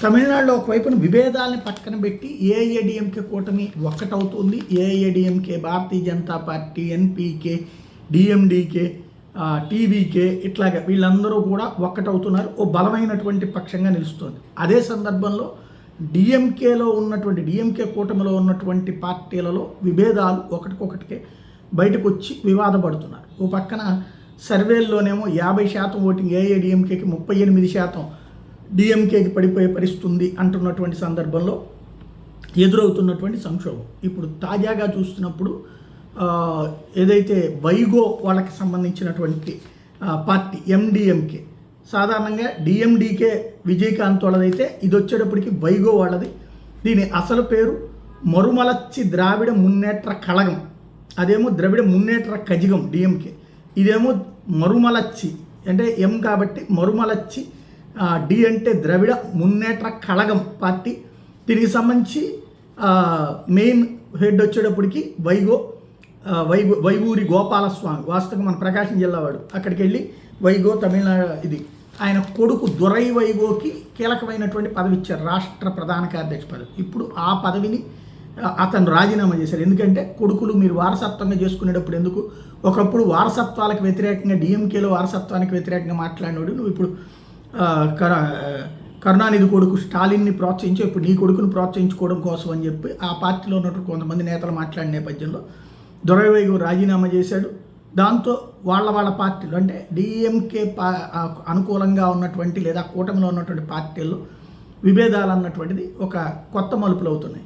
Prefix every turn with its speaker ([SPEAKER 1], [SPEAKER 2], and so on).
[SPEAKER 1] తమిళనాడులో ఒకవైపున విభేదాలని పక్కన పెట్టి ఏఐఏడిఎంకే కూటమి ఒక్కటవుతుంది. ఏఐఏడిఎంకే, భారతీయ జనతా పార్టీ, ఎన్పీకే, డిఎండికే, టీవీకే ఇట్లాగా వీళ్ళందరూ కూడా ఒక్కటవుతున్నారు. ఓ బలమైనటువంటి పక్షంగా నిలుస్తుంది. అదే సందర్భంలో డిఎంకే కూటమిలో ఉన్నటువంటి పార్టీలలో విభేదాలు ఒకటికొకటికే బయటకు వచ్చి వివాదపడుతున్నారు. ఓ పక్కన సర్వేల్లోనేమో 50% ఓటింగ్ ఏఐఏడిఎంకేకి, 38% డిఎంకేకి పడిపోయే పరిస్థితి ఉంది అంటున్నటువంటి సందర్భంలో ఎదురవుతున్నటువంటి సంక్షోభం ఇప్పుడు తాజాగా చూస్తున్నప్పుడు ఏదైతే వైగో వాళ్ళకి సంబంధించినటువంటి పార్టీ ఎండిఎంకే, సాధారణంగా డిఎండికే విజయకాంత్ వాళ్ళదైతే ఇది వచ్చేటప్పటికి వైగో వాళ్ళది. దీని అసలు పేరు మరుమలచ్చి ద్రావిడ మున్నేట్ర కళగం, అదేమో ద్రవిడ మున్నేట్ర కజిగం డిఎంకే. ఇదేమో మరుమలచ్చి అంటే ఎం కాబట్టి మరుమలచ్చి, డి అంటే ద్రవిడ మున్నేట్ర కళగం పార్టీ. దీనికి సంబంధించి మెయిన్ హెడ్ వచ్చేటప్పటికి వైగూరి గోపాలస్వామి, వాస్తవంగా మన ప్రకాశం జిల్లా వాడు. అక్కడికి వెళ్ళి వైగో తమిళనాడు ఇది ఆయన కొడుకు దురై వైగోకి కీలకమైనటువంటి పదవి ఇచ్చారు, రాష్ట్ర ప్రధాన కార్యదర్శి పదవి. ఇప్పుడు ఆ పదవిని అతను రాజీనామా చేశారు. ఎందుకంటే కొడుకులు మీరు వారసత్వంగా చేసుకునేటప్పుడు ఎందుకు, ఒకప్పుడు వారసత్వాలకు వ్యతిరేకంగా డిఎంకేలో వారసత్వానికి వ్యతిరేకంగా మాట్లాడినోడు నువ్వు ఇప్పుడు కరుణానిధి కొడుకు స్టాలిన్ని ప్రోత్సహించి ఇప్పుడు నీ కొడుకును ప్రోత్సహించుకోవడం కోసం అని చెప్పి ఆ పార్టీలో ఉన్నటువంటి కొంతమంది నేతలు మాట్లాడిన నేపథ్యంలో దొరైవైగు రాజీనామా చేశాడు. దాంతో వాళ్ళ పార్టీలు అంటే డిఎంకే అనుకూలంగా ఉన్నటువంటి లేదా కూటమిలో ఉన్నటువంటి పార్టీల్లో విభేదాలు అన్నటువంటిది ఒక కొత్త మలుపులు అవుతున్నాయి.